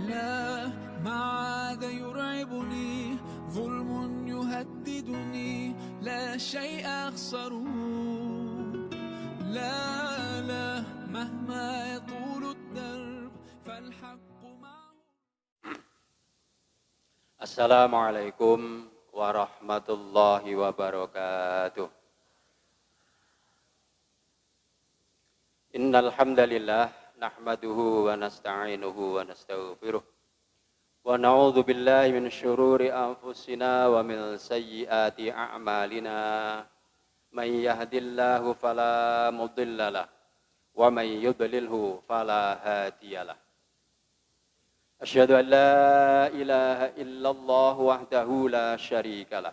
لا ما عاد يرعبني ظلم يهددني لا شيء أخسره لا مهما يطول الدرب فالحق معه. Assalamualaikum warahmatullahi wabarakatuh. Innal hamdalillah nahmaduhu wa nasta'inuhu wa nastaghfiruh wa na'udzu billahi min syururi anfusina wa min sayyiati a'malina. May yahdihillahu fala mudhillalah wa may yudlilhu fala hadiyalah. Asyhadu an la ilaha illallah wahdahu la syarikalah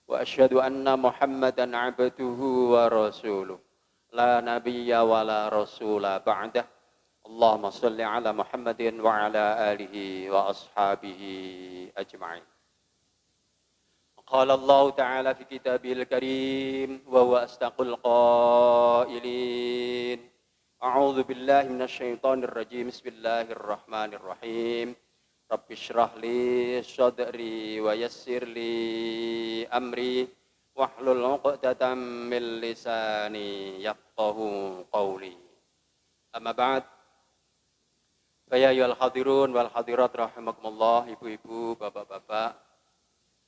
wa asyhadu anna Muhammadan abduhu wa rasuluh la nabiyya wa la rasula ba'dah. Allahumma shalli ala Muhammadin wa ala alihi wa ashabihi ajma'in. Qala Allah ta'ala fi kitabil karim wa huwa asdaqul qailin. A'udzu billahi minasyaitonir rajim. Bismillahirrahmanirrahim. Rabbi shrah li sadri wa yassir li amri wahlul 'uqdatam min lisani yafqahu qawli. Amma ba'd. Ya ayyuhal hadirun wal hadirat rahimakumullah, ibu-ibu, bapak-bapak,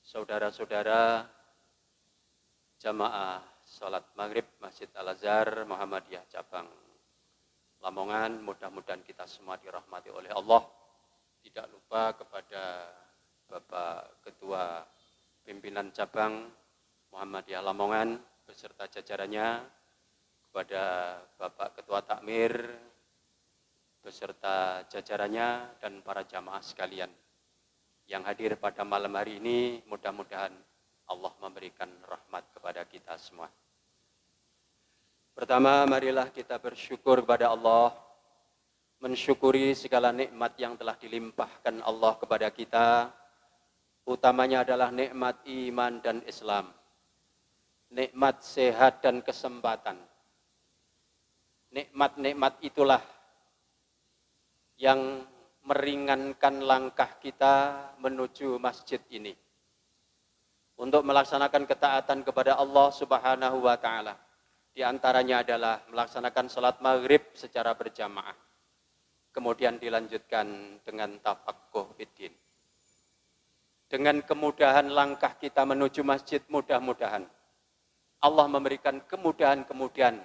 saudara-saudara jamaah salat maghrib Masjid Al-Azhar Muhammadiyah cabang Lamongan, mudah-mudahan kita semua dirahmati oleh Allah. Tidak lupa kepada Bapak Ketua Pimpinan Cabang Muhammadiyah Lamongan beserta jajarannya, kepada Bapak Ketua Takmir beserta jajarannya, dan para jamaah sekalian yang hadir pada malam hari ini. Mudah-mudahan Allah memberikan rahmat kepada kita semua. Pertama, marilah kita bersyukur kepada Allah, mensyukuri segala nikmat yang telah dilimpahkan Allah kepada kita. Utamanya adalah nikmat iman dan Islam, nikmat sehat dan kesempatan. Nikmat-nikmat itulah yang meringankan langkah kita menuju masjid ini untuk melaksanakan ketaatan kepada Allah Subhanahu wa Ta'ala. Di antaranya adalah melaksanakan salat maghrib secara berjamaah, kemudian dilanjutkan dengan tafaqquh fiddin. Dengan kemudahan langkah kita menuju masjid, mudah-mudahan Allah memberikan kemudahan-kemudahan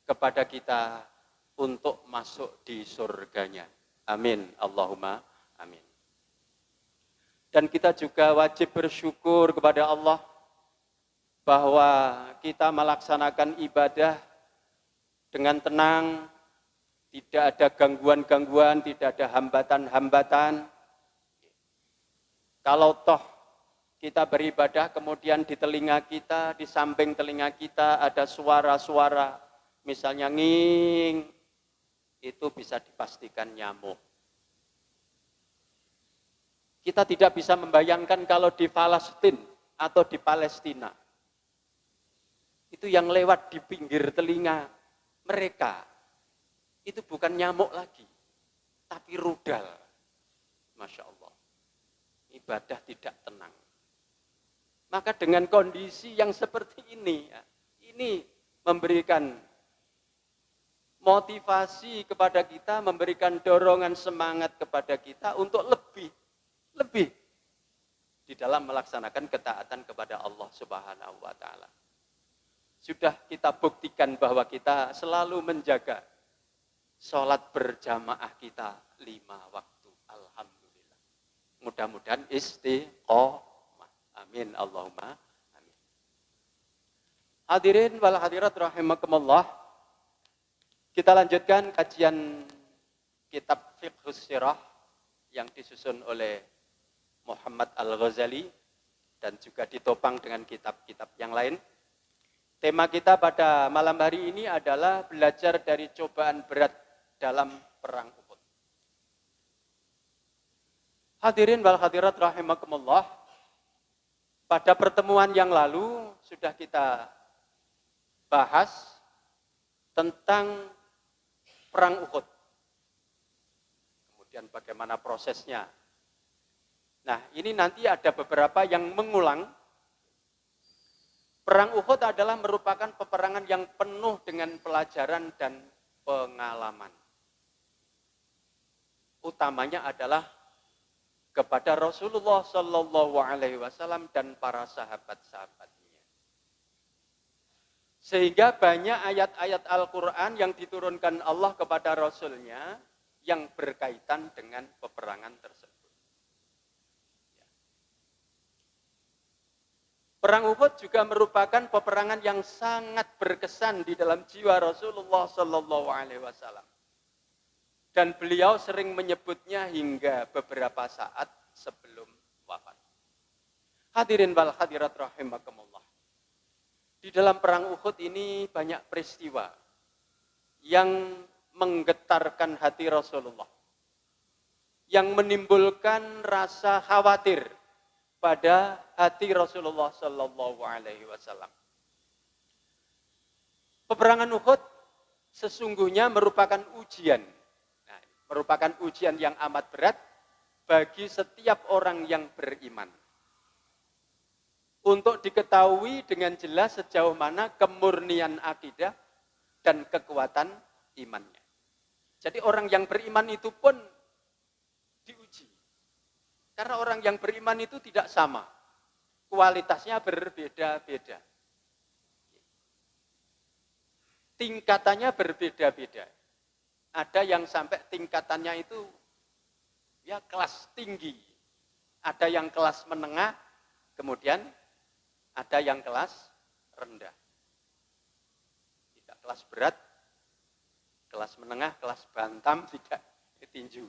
kepada kita untuk masuk di surganya. Amin, Allahumma amin. Dan kita juga wajib bersyukur kepada Allah bahwa kita melaksanakan ibadah dengan tenang, tidak ada gangguan-gangguan, tidak ada hambatan-hambatan. Kalau toh kita beribadah kemudian di telinga kita, di samping telinga kita ada suara-suara, misalnya nging, itu bisa dipastikan nyamuk. Kita tidak bisa membayangkan kalau di Palestina atau di Palestina, itu yang lewat di pinggir telinga mereka, itu bukan nyamuk lagi, tapi rudal. Masya Allah, ibadah tidak tenang. Maka dengan kondisi yang seperti ini memberikan motivasi kepada kita, memberikan dorongan semangat kepada kita untuk lebih di dalam melaksanakan ketaatan kepada Allah Subhanahu wa Ta'ala. Sudah kita buktikan bahwa kita selalu menjaga sholat berjamaah kita 5 waktu. Alhamdulillah. Mudah-mudahan istiqomah. Amin. Allahumma amin. Hadirin wal hadirat rahimakumullah. Kita lanjutkan kajian kitab Fiqhus Sirah yang disusun oleh Muhammad Al-Ghazali dan juga ditopang dengan kitab-kitab yang lain. Tema kita pada malam hari ini adalah belajar dari cobaan berat dalam perang Uhud. Hadirin wal hadirat rahimakumullah. Pada pertemuan yang lalu sudah kita bahas tentang perang Uhud. Kemudian dan bagaimana prosesnya. Nah, ini nanti ada beberapa yang mengulang. Perang Uhud adalah merupakan peperangan yang penuh dengan pelajaran dan pengalaman. Utamanya adalah kepada Rasulullah Shallallahu Alaihi Wasallam dan para sahabat-sahabatnya. Sehingga banyak ayat-ayat Al-Quran yang diturunkan Allah kepada Rasulnya yang berkaitan dengan peperangan tersebut. Perang Uhud juga merupakan peperangan yang sangat berkesan di dalam jiwa Rasulullah Shallallahu Alaihi Wasallam. Dan beliau sering menyebutnya hingga beberapa saat sebelum wafat. Hadirin wal hadirat rahimakumullah. Di dalam perang Uhud ini banyak peristiwa yang menggetarkan hati Rasulullah. Yang menimbulkan rasa khawatir pada hati Rasulullah Sallallahu Alaihi Wasallam. Peperangan Uhud sesungguhnya merupakan ujian, merupakan ujian yang amat berat bagi setiap orang yang beriman. Untuk diketahui dengan jelas sejauh mana kemurnian akidah dan kekuatan imannya. Jadi orang yang beriman itu pun diuji. Karena orang yang beriman itu tidak sama. Kualitasnya berbeda-beda. Tingkatannya berbeda-beda. Ada yang sampai tingkatannya itu ya kelas tinggi. Ada yang kelas menengah, kemudian ada yang kelas rendah. Tidak kelas berat, kelas menengah, kelas bantam, tidak tinju.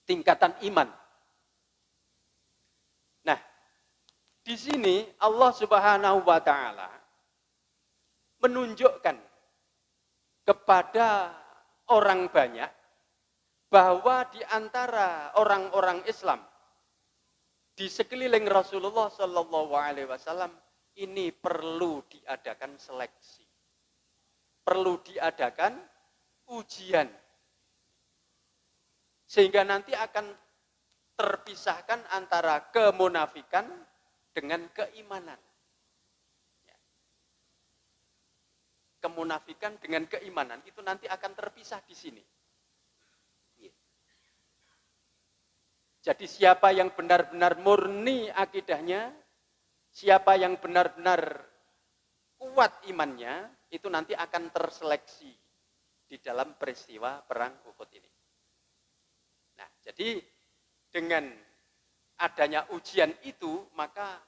Tingkatan iman. Nah, di sini Allah Subhanahu wa taala menunjukkan kepada orang banyak bahwa di antara orang-orang Islam di sekeliling Rasulullah Shallallahu Alaihi Wasallam ini perlu diadakan seleksi, perlu diadakan ujian. Sehingga nanti akan terpisahkan antara kemunafikan dengan keimanan. Kemunafikan dengan keimanan itu nanti akan terpisah di sini. Jadi siapa yang benar-benar murni akidahnya, siapa yang benar-benar kuat imannya, itu nanti akan terseleksi di dalam peristiwa perang Uhud ini. Nah, jadi dengan adanya ujian itu, maka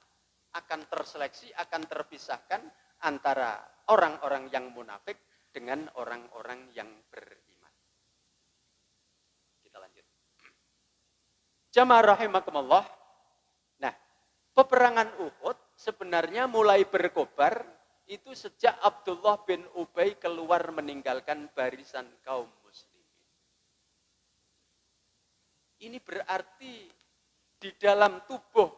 akan terseleksi, akan terpisahkan antara orang-orang yang munafik dengan orang-orang yang beriman. Kita lanjut. Jamaah rahimakumullah. Nah, peperangan Uhud sebenarnya mulai berkobar itu sejak Abdullah bin Ubay keluar meninggalkan barisan kaum muslimin. Ini berarti di dalam tubuh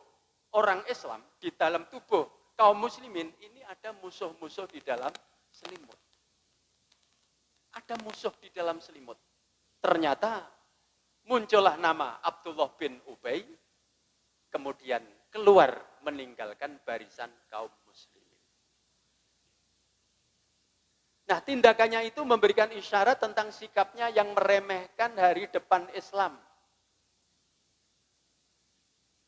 orang Islam, di dalam tubuh kaum muslimin, ini ada musuh-musuh di dalam selimut. Ada musuh di dalam selimut. Ternyata muncullah nama Abdullah bin Ubay, kemudian keluar meninggalkan barisan kaum muslimin. Nah, tindakannya itu memberikan isyarat tentang sikapnya yang meremehkan hari depan Islam.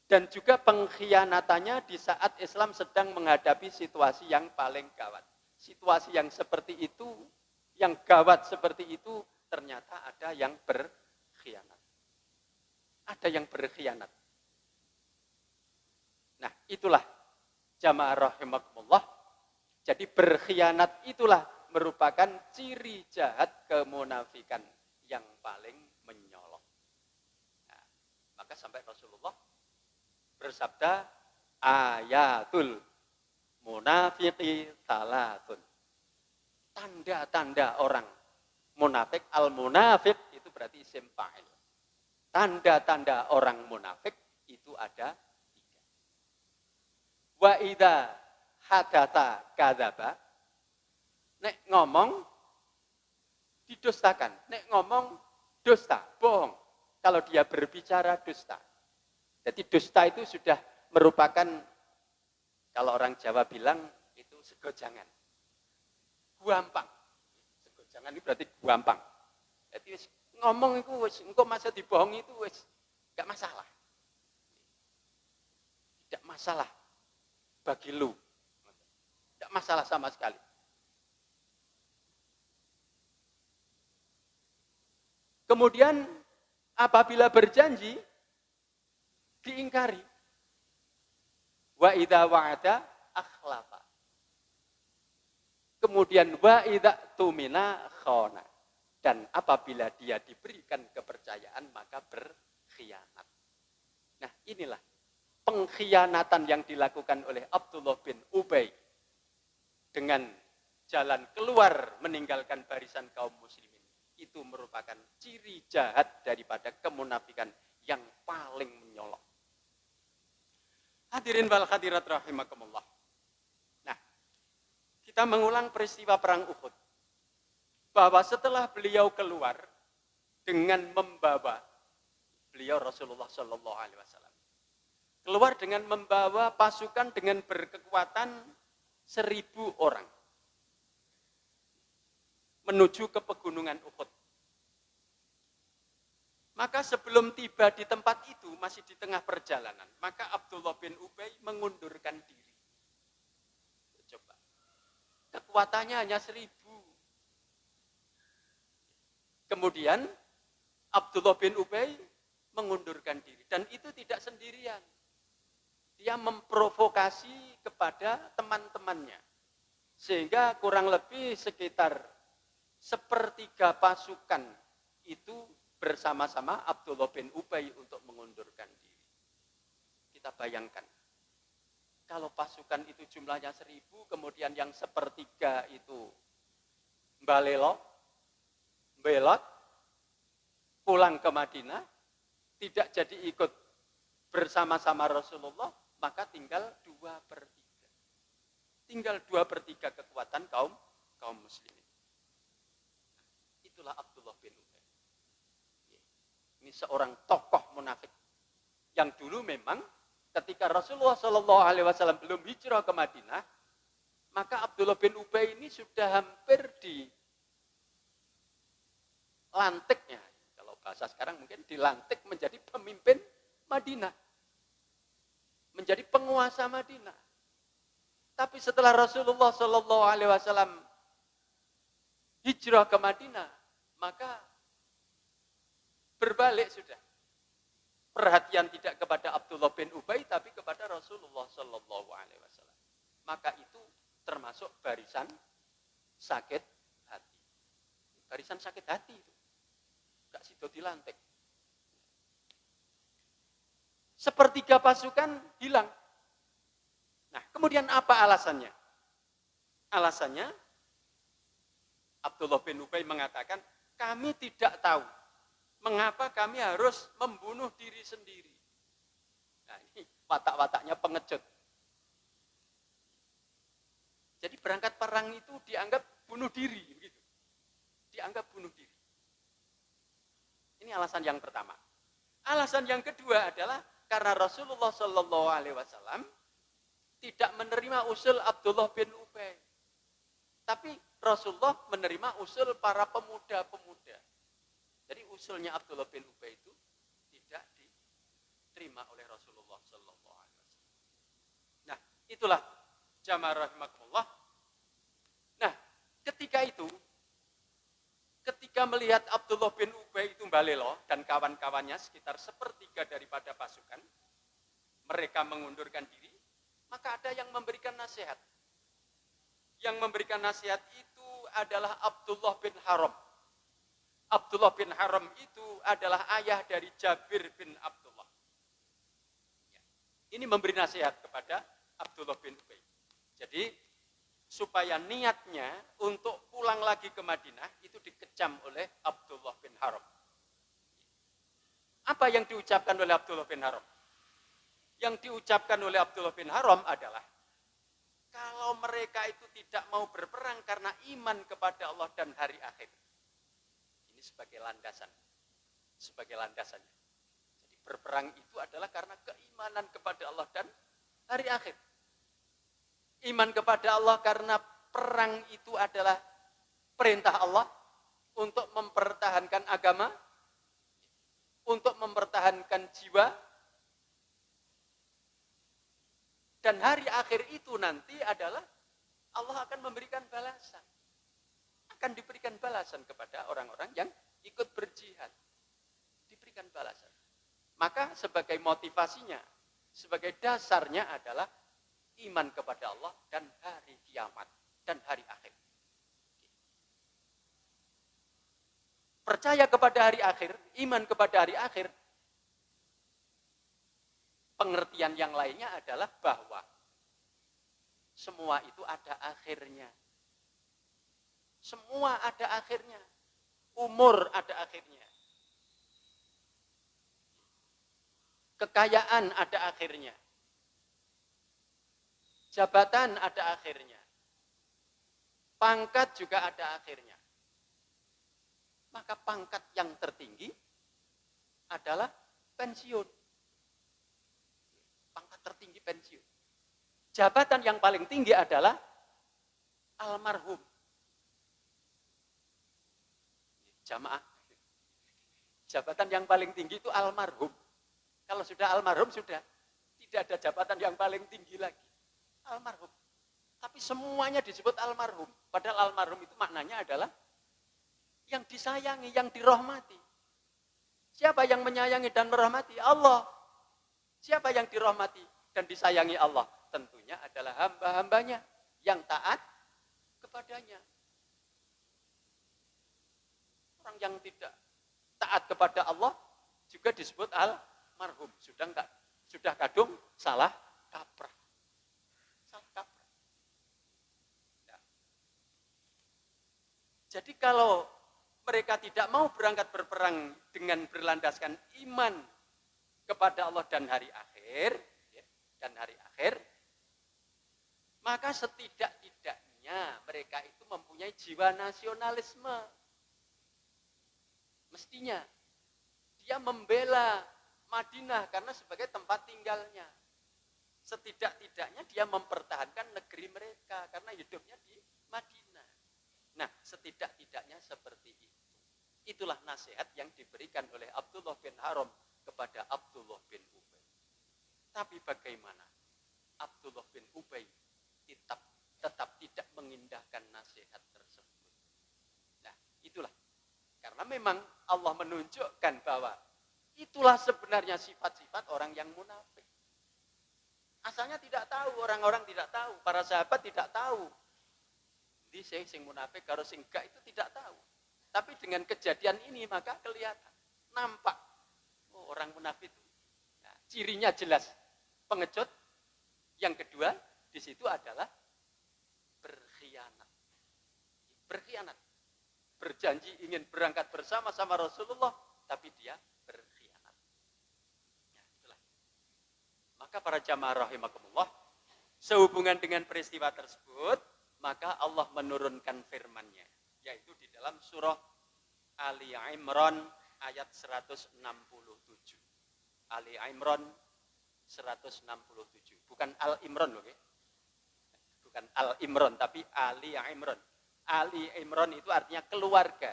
Dan juga pengkhianatannya di saat Islam sedang menghadapi situasi yang paling gawat. Situasi yang seperti itu, yang gawat seperti itu, ternyata ada yang berkhianat. Ada yang berkhianat. Nah, itulah jamaah rahimakumullah. Jadi berkhianat itulah merupakan ciri jahat kemunafikan yang paling menyolok. Nah, maka sampai Rasulullah bersabda, ayatul munafiqi salatun. Tanda-tanda orang munafik, al-munafik itu berarti isim fa'il. Tanda-tanda orang munafik itu ada 3. Wa idza hadatsa kadzaba. Nek ngomong didustakan, nek ngomong dusta, bohong. Kalau dia berbicara dusta. Jadi dusta itu sudah merupakan, kalau orang Jawa bilang, itu segojangan. Guampang. Segojangan itu berarti guampang. Jadi ngomong itu, engkau masa dibohongi itu, gak masalah. Tidak masalah bagi lu. Tidak masalah sama sekali. Kemudian apabila berjanji, diingkari. Wa idza wa'ada akhlafa. Kemudian wa idza tumina khana. Dan apabila dia diberikan kepercayaan maka berkhianat. Nah, inilah pengkhianatan yang dilakukan oleh Abdullah bin Ubay dengan jalan keluar meninggalkan barisan kaum muslimin. Itu merupakan ciri jahat daripada kemunafikan yang paling menyolok. Hadirin wal hadirat rahimakumullah. Nah, kita mengulang peristiwa perang Uhud. Bahwa setelah beliau keluar dengan membawa beliau Rasulullah Shallallahu Alaihi Wasallam keluar dengan membawa pasukan dengan berkekuatan 1.000 orang menuju ke pegunungan Uhud. Maka sebelum tiba di tempat itu masih di tengah perjalanan, maka Abdullah bin Ubay mengundurkan diri. Coba, kekuatannya hanya 1.000. Kemudian Abdullah bin Ubay mengundurkan diri. Dan itu tidak sendirian. Dia memprovokasi kepada teman-temannya. Sehingga kurang lebih sekitar 1/3 pasukan itu bersama-sama Abdullah bin Ubay untuk mengundurkan diri. Kita bayangkan. Kalau pasukan itu jumlahnya 1.000, kemudian yang 1/3 itu belot, pulang ke Madinah, tidak jadi ikut bersama-sama Rasulullah, maka tinggal 2/3. Tinggal 2/3 kekuatan kaum muslimin. Itulah Abdullah bin Ubay. Ini seorang tokoh munafik yang dulu memang ketika Rasulullah Shallallahu Alaihi Wasallam belum hijrah ke Madinah, maka Abdullah bin Ubay ini sudah hampir lantiknya, kalau bahasa sekarang mungkin dilantik menjadi pemimpin Madinah, menjadi penguasa Madinah. Tapi setelah Rasulullah Shallallahu Alaihi Wasallam hijrah ke Madinah, maka berbalik sudah. Perhatian tidak kepada Abdullah bin Ubay, tapi kepada Rasulullah Shallallahu Alaihi Wasallam. Maka itu termasuk barisan sakit hati. Barisan sakit hati itu. Gak sido dilantik. 1/3 pasukan hilang. Nah, kemudian apa alasannya? Alasannya, Abdullah bin Ubay mengatakan, kami tidak tahu mengapa kami harus membunuh diri sendiri. Nah, ini watak-wataknya pengecut. Jadi berangkat perang itu dianggap bunuh diri. Begitu. Dianggap bunuh diri. Ini alasan yang pertama. Alasan yang kedua adalah karena Rasulullah Shallallahu Alaihi Wasallam tidak menerima usul Abdullah bin Ubay, tapi Rasulullah menerima usul para pemuda-pemuda. Jadi usulnya Abdullah bin Ubay itu tidak diterima oleh Rasulullah Shallallahu Alaihi Wasallam. Nah, itulah jamaah rahimakumullah. Nah, ketika melihat Abdullah bin Ubay itu balelo dan kawan-kawannya sekitar 1/3 daripada pasukan, mereka mengundurkan diri, maka ada yang memberikan nasihat. Yang memberikan nasihat itu adalah Abdullah bin Haram. Abdullah bin Haram itu adalah ayah dari Jabir bin Abdullah. Ini memberi nasihat kepada Abdullah bin Ubay. Jadi, supaya niatnya untuk pulang lagi ke Madinah itu dikecam oleh Abdullah bin Haram. Apa yang diucapkan oleh Abdullah bin Haram? Yang diucapkan oleh Abdullah bin Haram adalah, kalau mereka itu tidak mau berperang karena iman kepada Allah dan hari akhir. Ini sebagai landasan. sebagai landasannya. Jadi berperang itu adalah karena keimanan kepada Allah dan hari akhir. Iman kepada Allah karena perang itu adalah perintah Allah untuk mempertahankan agama, untuk mempertahankan jiwa, dan hari akhir itu nanti adalah Allah akan memberikan balasan. Akan diberikan balasan kepada orang-orang yang ikut berjihad. Diberikan balasan. Maka sebagai motivasinya, sebagai dasarnya adalah iman kepada Allah dan hari kiamat dan hari akhir. Percaya kepada hari akhir, iman kepada hari akhir, pengertian yang lainnya adalah bahwa semua itu ada akhirnya. Semua ada akhirnya. Umur ada akhirnya. Kekayaan ada akhirnya. Jabatan ada akhirnya. Pangkat juga ada akhirnya. Maka pangkat yang tertinggi adalah pensiun. Pangkat tertinggi pensiun. Jabatan yang paling tinggi adalah almarhum. Jamaah. Jabatan yang paling tinggi itu almarhum. Kalau sudah almarhum sudah tidak ada jabatan yang paling tinggi lagi. Almarhum. Tapi semuanya disebut almarhum. Padahal almarhum itu maknanya adalah yang disayangi, yang dirahmati. Siapa yang menyayangi dan merahmati? Allah. Siapa yang dirahmati dan disayangi Allah? Tentunya adalah hamba-hambanya yang taat kepadanya. Orang yang tidak taat kepada Allah juga disebut almarhum. Sudah kadung salah kaprah. Jadi kalau mereka tidak mau berangkat berperang dengan berlandaskan iman kepada Allah dan hari akhir, maka setidak-tidaknya mereka itu mempunyai jiwa nasionalisme. Mestinya dia membela Madinah karena sebagai tempat tinggalnya. Setidak-tidaknya dia mempertahankan negeri mereka karena hidupnya di Madinah. Nah, setidak-tidaknya seperti itu. Itulah nasihat yang diberikan oleh Abdullah bin Haram kepada Abdullah bin Ubay. Tapi bagaimana? Abdullah bin Ubay tetap tidak mengindahkan nasihat tersebut. Nah, itulah. Karena memang Allah menunjukkan bahwa itulah sebenarnya sifat-sifat orang yang munafik. Asalnya tidak tahu, orang-orang tidak tahu, para sahabat tidak tahu. Di sing munafik karo sing gak itu tidak tahu. Tapi dengan kejadian ini maka kelihatan, nampak orang munafik itu. Nah, cirinya jelas, pengecut. Yang kedua di situ adalah berkhianat. Berkhianat. Berjanji ingin berangkat bersama-sama Rasulullah, tapi dia berkhianat. Ya, itulah. Maka para jamaah rahimakumullah, sehubungan dengan peristiwa tersebut, maka Allah menurunkan firman-Nya, yaitu di dalam surah Ali Imran ayat 167. Ali Imran 167. Bukan Al Imran loh, ya. Bukan Al Imran, tapi Ali Imran. Ali Imran itu artinya keluarga.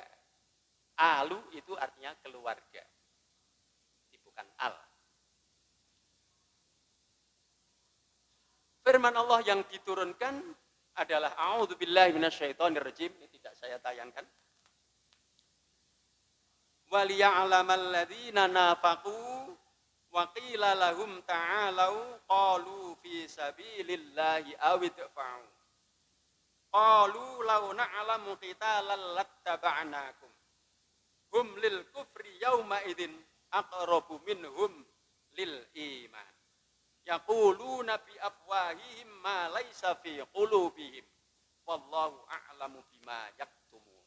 Alu itu artinya keluarga. Bukan Al. Firman Allah yang diturunkan adalah a'udzubillahi minasyaitonirrajim. Ini tidak saya tayangkan. Waliya'lamal ladzina nafaqu wa qila lahum ta'alau qalu fi sabilillahi awidfa'u. Qalu law na'lamu qitalan lattaba'nakum. Hum lil kufri yawma idzin aqrabu minhum lil iman. Yaquluna bi afwahihim ma laysa fi qulubihim wallahu a'lamu bima yaktumun.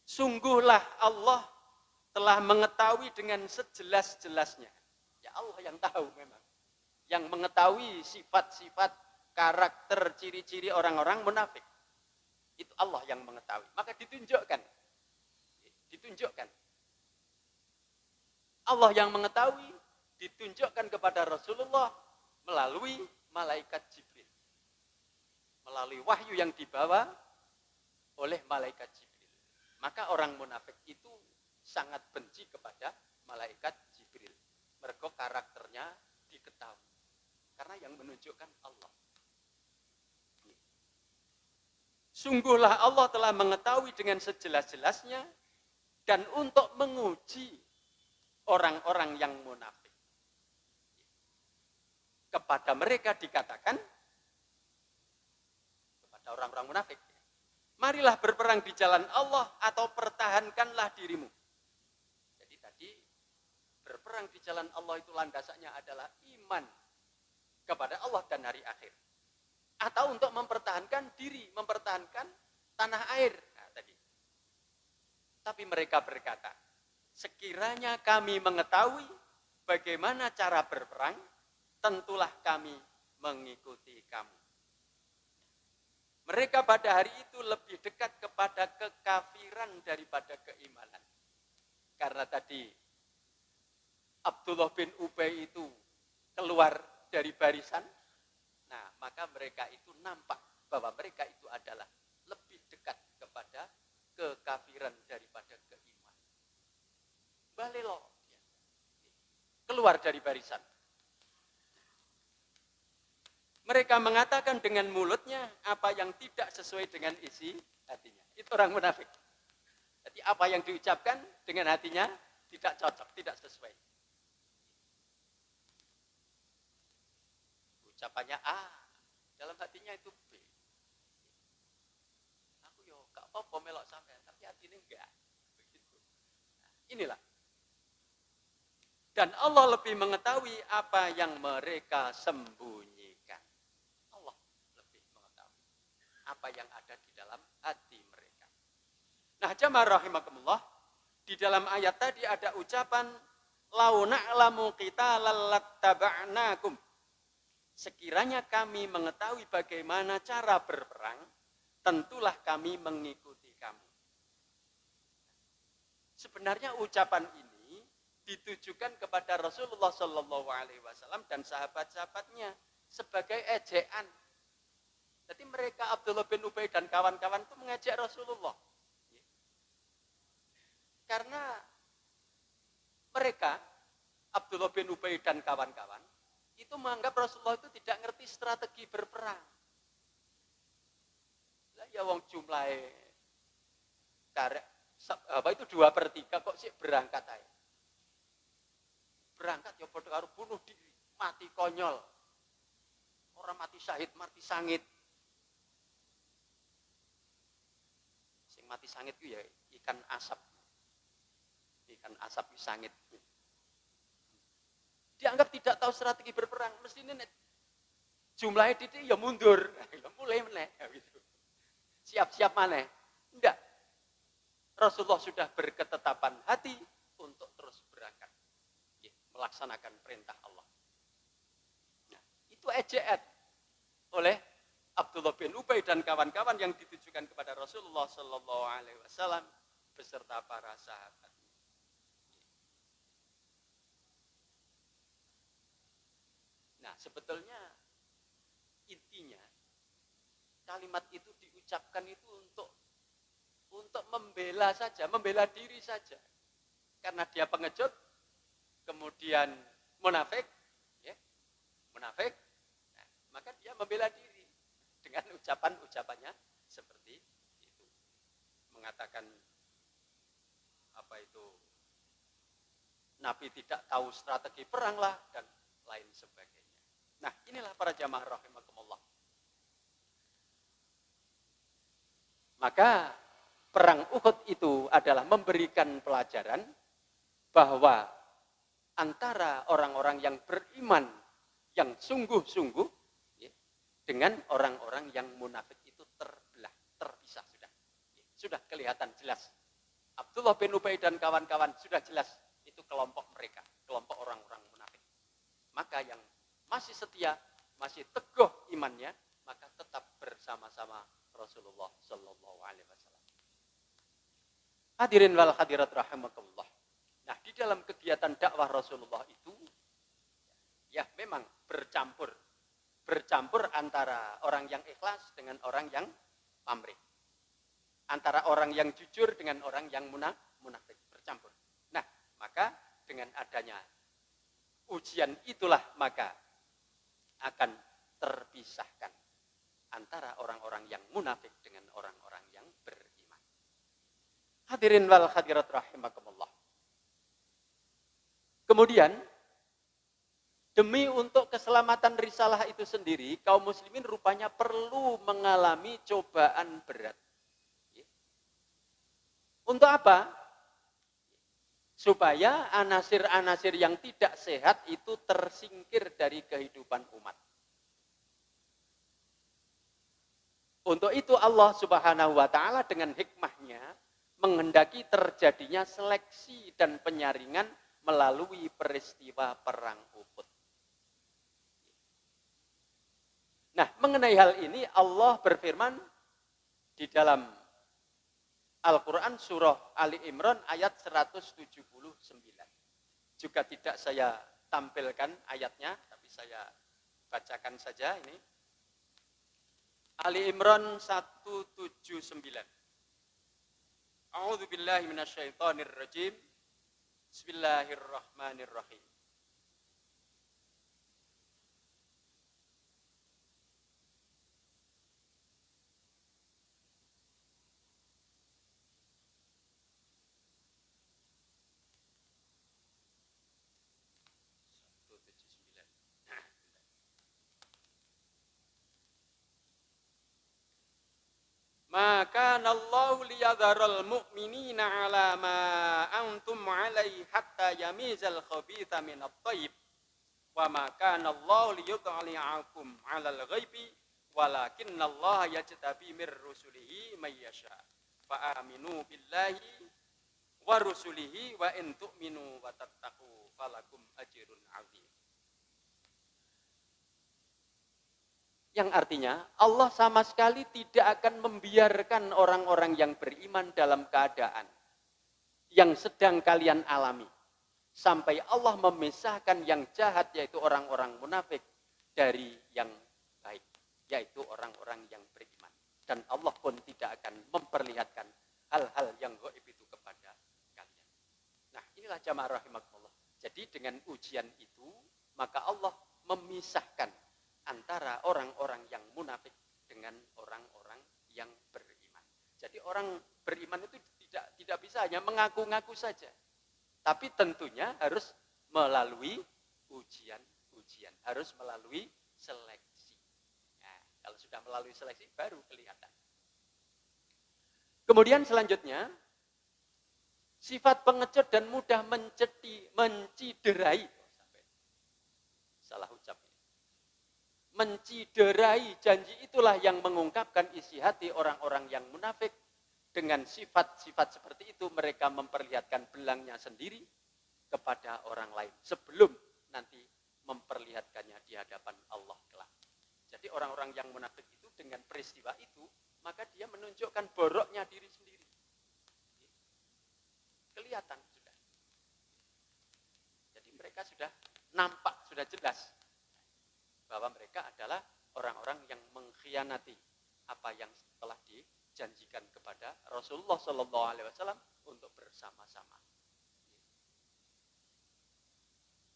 Sungguhlah Allah telah mengetahui dengan sejelas-jelasnya. Ya Allah yang tahu memang. Yang mengetahui sifat-sifat, karakter, ciri-ciri orang-orang munafik. Itu Allah yang mengetahui. Maka ditunjukkan Allah yang mengetahui ditunjukkan kepada Rasulullah melalui malaikat Jibril. Melalui wahyu yang dibawa oleh malaikat Jibril. Maka orang munafik itu sangat benci kepada malaikat Jibril. Mergo karakternya diketahui. Karena yang menunjukkan Allah. Sungguhlah Allah telah mengetahui dengan sejelas-jelasnya dan untuk menguji orang-orang yang munafik. Kepada mereka dikatakan, kepada orang-orang munafik, marilah berperang di jalan Allah atau pertahankanlah dirimu. Jadi tadi berperang di jalan Allah itu landasannya adalah iman kepada Allah dan hari akhir. Atau untuk mempertahankan diri, mempertahankan tanah air. Nah, tadi. Tapi mereka berkata, sekiranya kami mengetahui bagaimana cara berperang, tentulah kami mengikuti kamu. Mereka pada hari itu lebih dekat kepada kekafiran daripada keimanan. Karena tadi Abdullah bin Ubay itu keluar dari barisan, nah maka mereka itu nampak bahwa mereka itu adalah lebih dekat kepada kekafiran daripada keimanan. Balelo, keluar dari barisan. Mereka mengatakan dengan mulutnya apa yang tidak sesuai dengan isi hatinya. Itu orang munafik. Jadi apa yang diucapkan dengan hatinya tidak cocok, tidak sesuai. Ucapannya A, dalam hatinya itu B. Aku yo gak apa-apa melok sampean, tapi hatinya enggak. Begitu. Nah, inilah. Dan Allah lebih mengetahui apa yang mereka sembunyikan. Allah lebih mengetahui apa yang ada di dalam hati mereka. Nah, jamaah rahimakumullah, di dalam ayat tadi ada ucapan lau na'lamu qitalan lattaba'nakum. Sekiranya kami mengetahui bagaimana cara berperang, tentulah kami mengikuti kamu. Sebenarnya ucapan ini ditujukan kepada Rasulullah Shallallahu Alaihi Wasallam dan sahabat-sahabatnya sebagai ejaan. Jadi mereka Abdullah bin Ubay dan kawan-kawan itu mengejek Rasulullah. Karena mereka Abdullah bin Ubay dan kawan-kawan itu menganggap Rasulullah itu tidak ngerti strategi berperang. Lah ya wong jumlahe karek apa itu 2/3 kok sih berangkat aja. Berangkat ya padha karo bunuh diri, mati konyol. Orang mati syahid, mati sangit. Sing mati sangit itu ya ikan asap. Ikan asap di sangit. Dianggap tidak tahu strategi berperang, mestinya jumlahnya titik ya mundur, ya mulai meneh, gitu. Siap-siap mana? Enggak. Rasulullah sudah berketetapan hati untuk terus berangkat, melaksanakan perintah Allah. Nah, itu ejaan oleh Abdullah bin Ubay dan kawan-kawan yang ditujukan kepada Rasulullah Shallallahu Alaihi Wasallam beserta para sahabat. Nah, sebetulnya intinya kalimat itu diucapkan itu untuk membela saja, membela diri saja. Karena dia pengecut, kemudian munafik, ya, munafik, nah, maka dia membela diri dengan ucapan-ucapannya seperti itu. Mengatakan apa itu, Nabi tidak tahu strategi perang lah dan lain sebagainya. Nah, inilah para jamaah rahimakumullah. Maka perang Uhud itu adalah memberikan pelajaran bahwa antara orang-orang yang beriman yang sungguh-sungguh ya, dengan orang-orang yang munafik itu terbelah, terpisah sudah. Ya, sudah kelihatan jelas. Abdullah bin Ubay dan kawan-kawan sudah jelas itu kelompok mereka, kelompok orang-orang munafik. Maka yang masih setia, masih teguh imannya, maka tetap bersama-sama Rasulullah Shallallahu Alaihi Wasallam. Hadirin wal hadirat rahimakumullah. Nah, di dalam kegiatan dakwah Rasulullah itu, ya memang bercampur antara orang yang ikhlas dengan orang yang pamrih. Antara orang yang jujur dengan orang yang munafik, bercampur. Nah, maka dengan adanya ujian itulah maka akan terpisahkan antara orang-orang yang munafik dengan orang-orang yang beriman. Hadirin wal hadirat rahimakumullah. Kemudian, demi untuk keselamatan risalah itu sendiri, kaum muslimin rupanya perlu mengalami cobaan berat. Untuk apa? Supaya anasir-anasir yang tidak sehat itu tersingkir dari kehidupan umat. Untuk itu Allah Subhanahu wa ta'ala dengan hikmahnya menghendaki terjadinya seleksi dan penyaringan melalui peristiwa perang Uhud. Nah, mengenai hal ini Allah berfirman di dalam Al-Quran surah Ali Imran ayat 179. Juga tidak saya tampilkan ayatnya, tapi saya bacakan saja ini. Ali Imran 179. A'udzu billahi minasyaitonir rajim. Bismillahirrahmanirrahim. Maka Allahu liyadharal mu'minina ala ma antum alaihi hatta yamizal khabitha minat thayyib wa ma kana Allahu liyudhali'akum 'alal ghaibi walakinnallaha yajtabi mir rusulihi may yasha fa aminu billahi wa rusulihi wa in tu'minu wa tattaqu falakum ajrun 'adzim. Yang artinya Allah sama sekali tidak akan membiarkan orang-orang yang beriman dalam keadaan yang sedang kalian alami. Sampai Allah memisahkan yang jahat yaitu orang-orang munafik dari yang baik. Yaitu orang-orang yang beriman. Dan Allah pun tidak akan memperlihatkan hal-hal yang gaib itu kepada kalian. Nah, inilah jamaah rahimakumullah. Jadi dengan ujian itu maka Allah memisahkan antara orang-orang yang munafik dengan orang-orang yang beriman. Jadi orang beriman itu tidak bisa hanya mengaku-ngaku saja. Tapi tentunya harus melalui ujian, harus melalui seleksi. Nah, kalau sudah melalui seleksi baru kelihatan. Kemudian selanjutnya, sifat pengecut dan mudah menciderai. Salah ucap. Menciderai janji itulah yang mengungkapkan isi hati orang-orang yang munafik. Dengan sifat-sifat seperti itu mereka memperlihatkan belangnya sendiri kepada orang lain sebelum nanti memperlihatkannya di hadapan Allah kelak. Jadi orang-orang yang munafik itu dengan peristiwa itu maka dia menunjukkan boroknya diri sendiri. Kelihatan sudah. Jadi mereka sudah nampak, sudah jelas bahwa mereka adalah orang-orang yang mengkhianati apa yang telah dijanjikan kepada Rasulullah SAW untuk bersama-sama.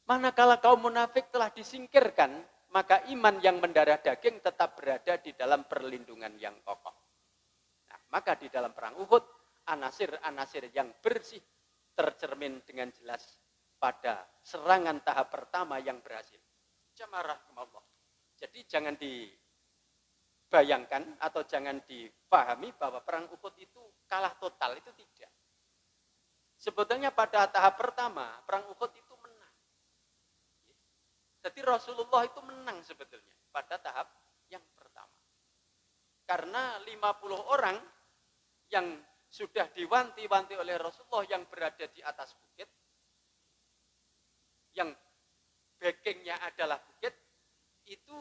Manakala kaum munafik telah disingkirkan, maka iman yang mendarah daging tetap berada di dalam perlindungan yang kokoh. Nah, maka di dalam perang Uhud, anasir-anasir yang bersih tercermin dengan jelas pada serangan tahap pertama yang berhasil. Jamaah rahimahullah. Jadi jangan dibayangkan atau jangan dipahami bahwa perang Uhud itu kalah total, itu tidak. Sebetulnya pada tahap pertama perang Uhud itu menang. Jadi Rasulullah itu menang sebetulnya pada tahap yang pertama. Karena 50 orang yang sudah diwanti-wanti oleh Rasulullah yang berada di atas bukit, yang backingnya adalah bukit, itu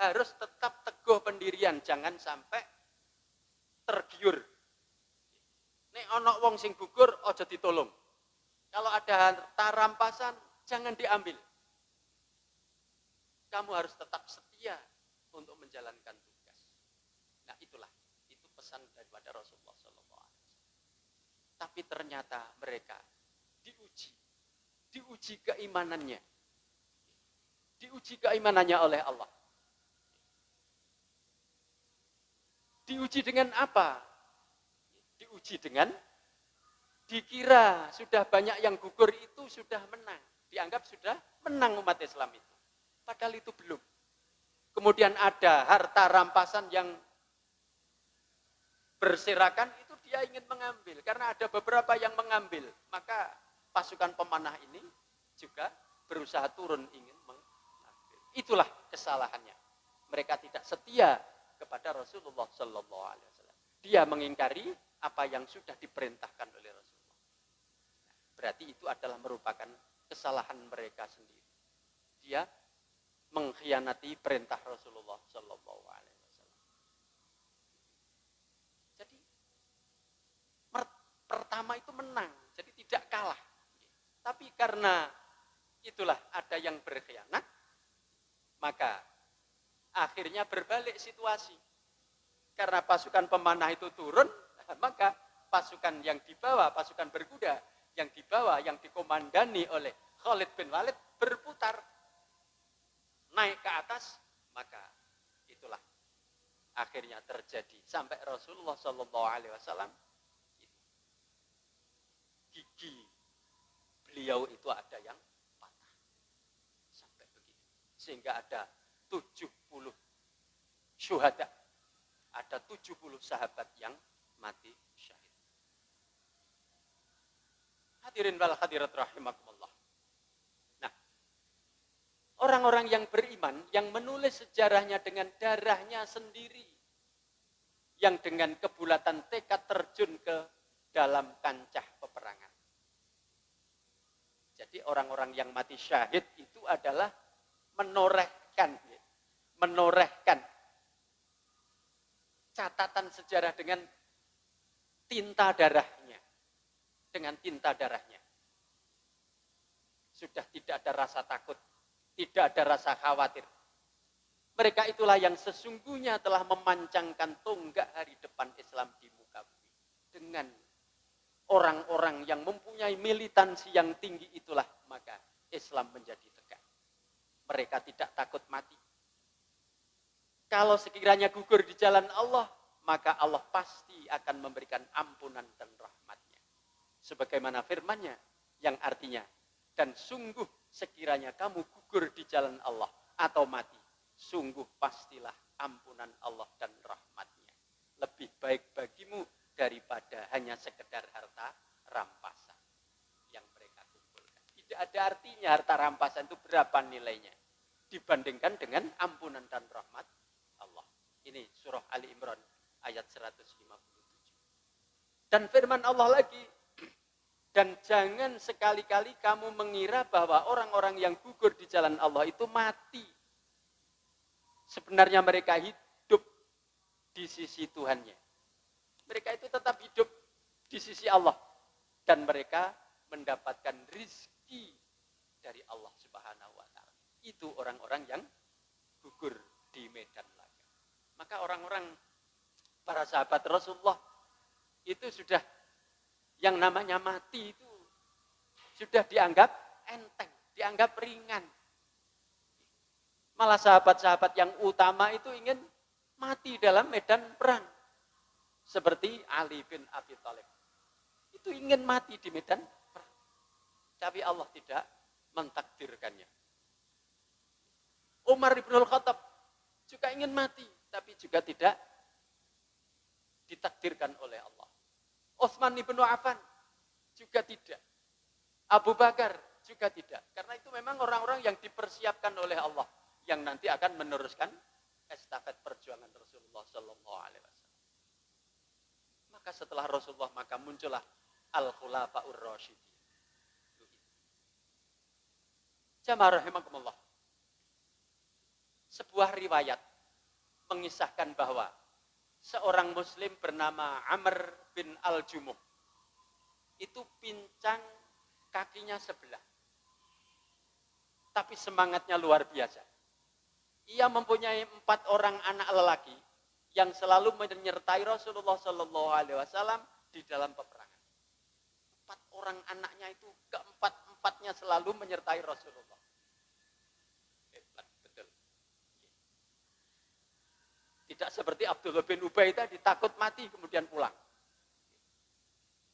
harus tetap teguh pendirian, jangan sampai tergiur. Nek ana wong sing gugur aja ditolong. Kalau ada harta rampasan, jangan diambil. Kamu harus tetap setia untuk menjalankan tugas. Nah itulah, itu pesan daripada Rasulullah SAW. Tapi ternyata mereka diuji keimanannya. Diuji keimanannya oleh Allah. Diuji dengan apa? Diuji dengan dikira sudah banyak yang gugur itu sudah menang. Dianggap sudah menang umat Islam itu. Padahal itu belum. Kemudian ada harta rampasan yang berserakan, itu dia ingin mengambil. Karena ada beberapa yang mengambil. Maka pasukan pemanah ini juga berusaha turun ingin mengambil. Itulah kesalahannya. Mereka tidak setia kepada Rasulullah Sallallahu Alaihi Wasallam. Dia mengingkari apa yang sudah diperintahkan oleh Rasulullah. Berarti itu adalah merupakan kesalahan mereka sendiri. Dia mengkhianati perintah Rasulullah Sallallahu Alaihi Wasallam. Jadi pertama itu menang, jadi tidak kalah. Tapi karena itulah ada yang berkhianat, maka akhirnya berbalik situasi. Karena pasukan pemanah itu turun, maka pasukan yang dibawa, pasukan berkuda yang dibawa, yang dikomandani oleh Khalid bin Walid berputar naik ke atas, maka itulah akhirnya terjadi sampai Rasulullah SAW gigi beliau itu ada yang patah sampai begitu, sehingga ada 70 syuhada, ada 70 sahabat yang mati syahid. Hadirin wal hadirat rahimakumullah. Nah, orang-orang yang beriman yang menulis sejarahnya dengan darahnya sendiri, yang dengan kebulatan tekad terjun ke dalam kancah peperangan. Jadi orang-orang yang mati syahid itu adalah menorehkan catatan sejarah dengan tinta darahnya. Dengan tinta darahnya. Sudah tidak ada rasa takut, tidak ada rasa khawatir. Mereka itulah yang sesungguhnya telah memancangkan tonggak hari depan Islam di muka bumi. Dengan orang-orang yang mempunyai militansi yang tinggi itulah, maka Islam menjadi tegak. Mereka tidak takut mati. Kalau sekiranya gugur di jalan Allah, maka Allah pasti akan memberikan ampunan dan rahmatnya. Sebagaimana firman-Nya yang artinya, dan sungguh sekiranya kamu gugur di jalan Allah atau mati, sungguh pastilah ampunan Allah dan rahmatnya. Lebih baik bagimu daripada hanya sekedar harta rampasan yang mereka kumpulkan. Tidak ada artinya harta rampasan itu berapa nilainya dibandingkan dengan ampunan dan rahmat Allah. Ini surah Ali Imran ayat 157. Dan firman Allah lagi, dan jangan sekali-kali kamu mengira bahwa orang-orang yang gugur di jalan Allah itu mati. Sebenarnya mereka hidup di sisi Tuhannya. Mereka itu tetap hidup di sisi Allah. Dan mereka mendapatkan rizki dari Allah Subhanahu wa ta'ala. Itu orang-orang yang gugur di medan laga. Maka orang-orang, para sahabat Rasulullah, itu sudah, yang namanya mati itu sudah dianggap enteng, dianggap ringan. Malah sahabat-sahabat yang utama itu ingin mati dalam medan perang. Seperti Ali bin Abi Thalib. Itu ingin mati di medan perang. Tapi Allah tidak mentakdirkannya. Umar bin Khattab juga ingin mati, tapi juga tidak ditakdirkan oleh Allah. Utsman bin Affan juga tidak. Abu Bakar juga tidak. Karena itu memang orang-orang yang dipersiapkan oleh Allah, yang nanti akan meneruskan estafet perjuangan Rasulullah Sallallahu Alaihi Wasallam. Maka setelah Rasulullah, maka muncullah Al-Khulafaur Rasyidin. Jamaah rahimakumullah. Sebuah riwayat mengisahkan bahwa seorang muslim bernama Amr bin Al-Jumuh itu pincang kakinya sebelah. Tapi semangatnya luar biasa. Ia mempunyai 4 orang anak lelaki yang selalu menyertai Rasulullah Shallallahu Alaihi Wasallam di dalam peperangan. 4 orang anaknya itu keempat-empatnya selalu menyertai Rasulullah. Hebat, betul. Tidak seperti Abdullah bin Ubay tadi takut mati kemudian pulang.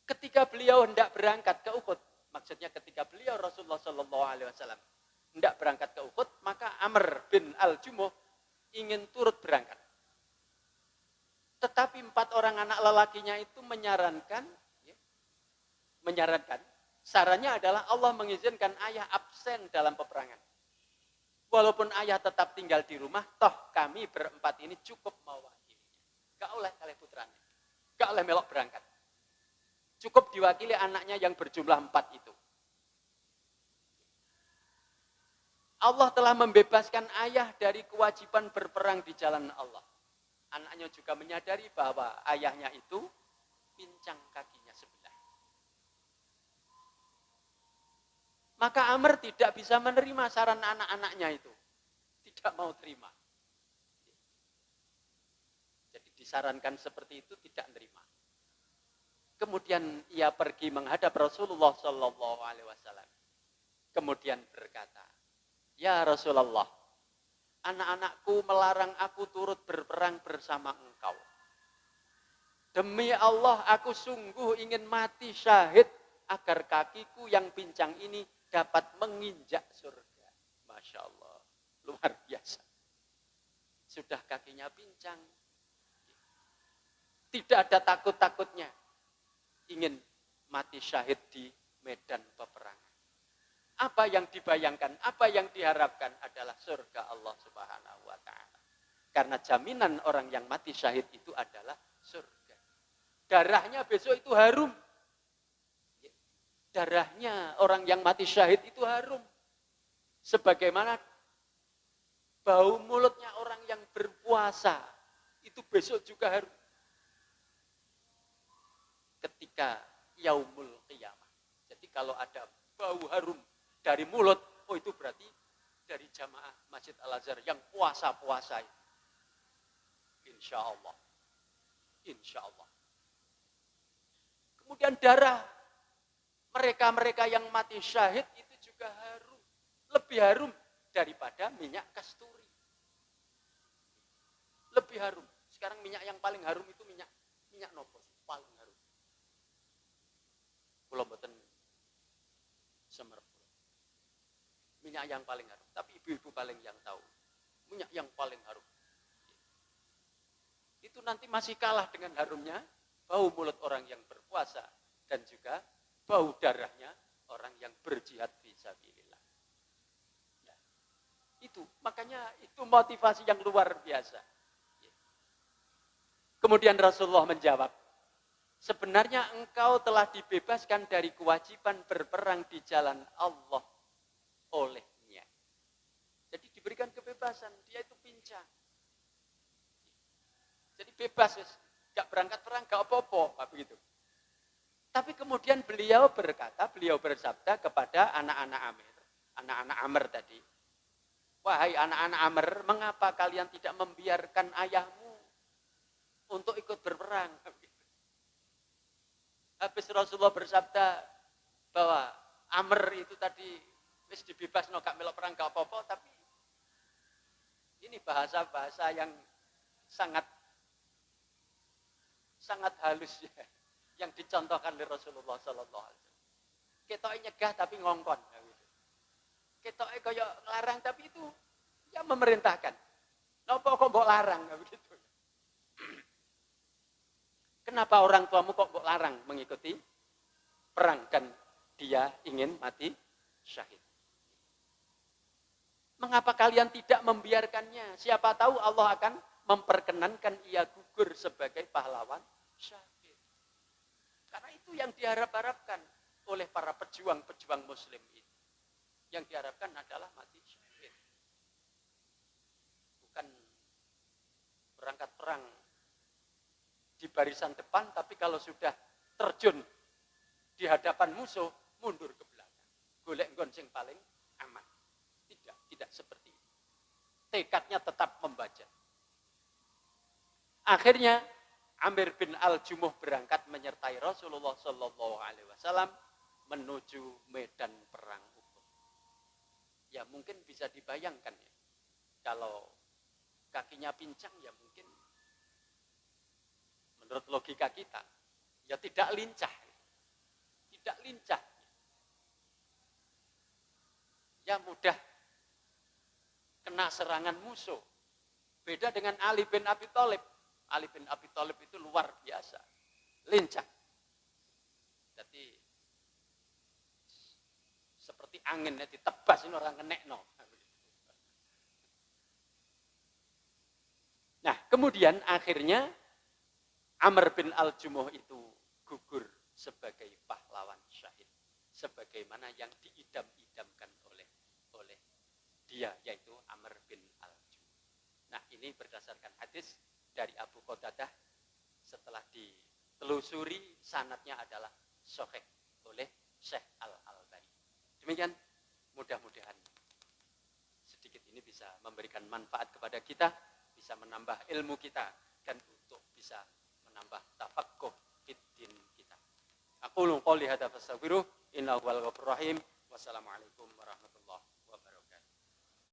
Ketika beliau hendak berangkat ke Uhud, maksudnya ketika beliau Rasulullah Shallallahu Alaihi Wasallam hendak berangkat ke Uhud, maka Amr bin Al-Jumuh ingin turut berangkat. Tetapi 4 orang anak lelakinya itu menyarankan, sarannya adalah Allah mengizinkan ayah absen dalam peperangan. Walaupun ayah tetap tinggal di rumah, toh kami berempat ini cukup mewakilinya. Gak oleh kalian putranya, gak oleh melok berangkat. Cukup diwakili anaknya yang berjumlah 4 itu. Allah telah membebaskan ayah dari kewajiban berperang di jalan Allah. Anaknya juga menyadari bahwa ayahnya itu pincang kakinya sebelah. Maka Amr tidak bisa menerima saran anak-anaknya itu. Tidak mau terima. Jadi disarankan seperti itu tidak menerima. Kemudian ia pergi menghadap Rasulullah Shallallahu Alaihi Wasallam. Kemudian berkata, "Ya Rasulullah, anak-anakku melarang aku turut berperang bersama engkau. Demi Allah, aku sungguh ingin mati syahid agar kakiku yang pincang ini dapat menginjak surga." Masya Allah, luar biasa. Sudah kakinya pincang, tidak ada takut-takutnya. Ingin mati syahid di medan peperangan. Apa yang dibayangkan, apa yang diharapkan adalah surga Allah Subhanahu wa Ta'ala. Karena jaminan orang yang mati syahid itu adalah surga. Darahnya besok itu harum. Darahnya orang yang mati syahid itu harum. Sebagaimana bau mulutnya orang yang berpuasa itu besok juga harum. Ketika yaumul qiyamah. Jadi kalau ada bau harum dari mulut, oh itu berarti dari jamaah Masjid Al-Azhar yang puasa-puasa itu. Insya Allah. Insya Allah. Kemudian darah mereka-mereka yang mati syahid itu juga harum. Lebih harum daripada minyak kasturi. Lebih harum. Sekarang minyak yang paling harum itu minyak nopo paling harum. Kula mboten semerep. Minyak yang paling harum, tapi ibu-ibu paling yang tahu. Minyak yang paling harum. Itu nanti masih kalah dengan harumnya bau mulut orang yang berpuasa dan juga bau darahnya orang yang berjihad fisabilillah. Ya. Itu, makanya itu motivasi yang luar biasa. Kemudian Rasulullah menjawab, sebenarnya engkau telah dibebaskan dari kewajiban berperang di jalan Allah olehnya. Jadi diberikan kebebasan, dia itu pincang. Jadi bebas, gak berangkat perang, gak apa-apa, begitu. Tapi kemudian beliau bersabda kepada anak-anak Amr tadi. Wahai anak-anak Amr, mengapa kalian tidak membiarkan ayahmu untuk ikut berperang? Habis Rasulullah bersabda bahwa Amr itu tadi wis dibebasno gak melok perang gak apa-apa, tapi ini bahasa-bahasa yang sangat halus ya, yang dicontohkan oleh Rasulullah Sallallahu Alaihi Wasallam. Ketoke nyegah tapi ngongkon, ketoke kaya larang tapi itu ya memerintahkan. Napa kok mbok larang begitu? Kenapa orang tuamu kok mbok larang mengikuti perang dan dia ingin mati syahid? Mengapa kalian tidak membiarkannya? Siapa tahu Allah akan memperkenankan ia gugur sebagai pahlawan syahid. Karena itu yang diharap-harapkan oleh para pejuang-pejuang muslim itu. Yang diharapkan adalah mati syahid. Bukan berangkat perang di barisan depan, tapi kalau sudah terjun di hadapan musuh, mundur ke belakang. golek nggon sing paling aman. Tidak seperti itu. Tekadnya tetap membaca. Akhirnya Amir bin Al-Jumuh berangkat menyertai Rasulullah Shallallahu Alaihi Wasallam menuju medan perang Uhud. Ya mungkin bisa dibayangkan ya, kalau kakinya pincang ya mungkin menurut logika kita ya tidak lincah, ya mudah kena serangan musuh. Beda dengan Ali bin Abi Thalib. Ali bin Abi Thalib itu luar biasa, lincah. Jadi seperti angin ya, ditebas ini orang kenekno. Nah, kemudian akhirnya Amr bin Al-Jumuh itu gugur sebagai pahlawan syahid, sebagaimana yang diidam-idamkan oleh dia, yaitu Amr bin Al-Jumuh. Nah, ini berdasarkan hadis dari Abu Qatadah, setelah ditelusuri sanadnya adalah sahih oleh Syekh Al-Albani. Demikian, mudah-mudahan sedikit ini bisa memberikan manfaat kepada kita, bisa menambah ilmu kita, dan untuk bisa menambah tafaqquh fid din kita. Aqulu qouli hadza fastaghfiruh innahu huwal ghafurur rahim. Wassalamualaikum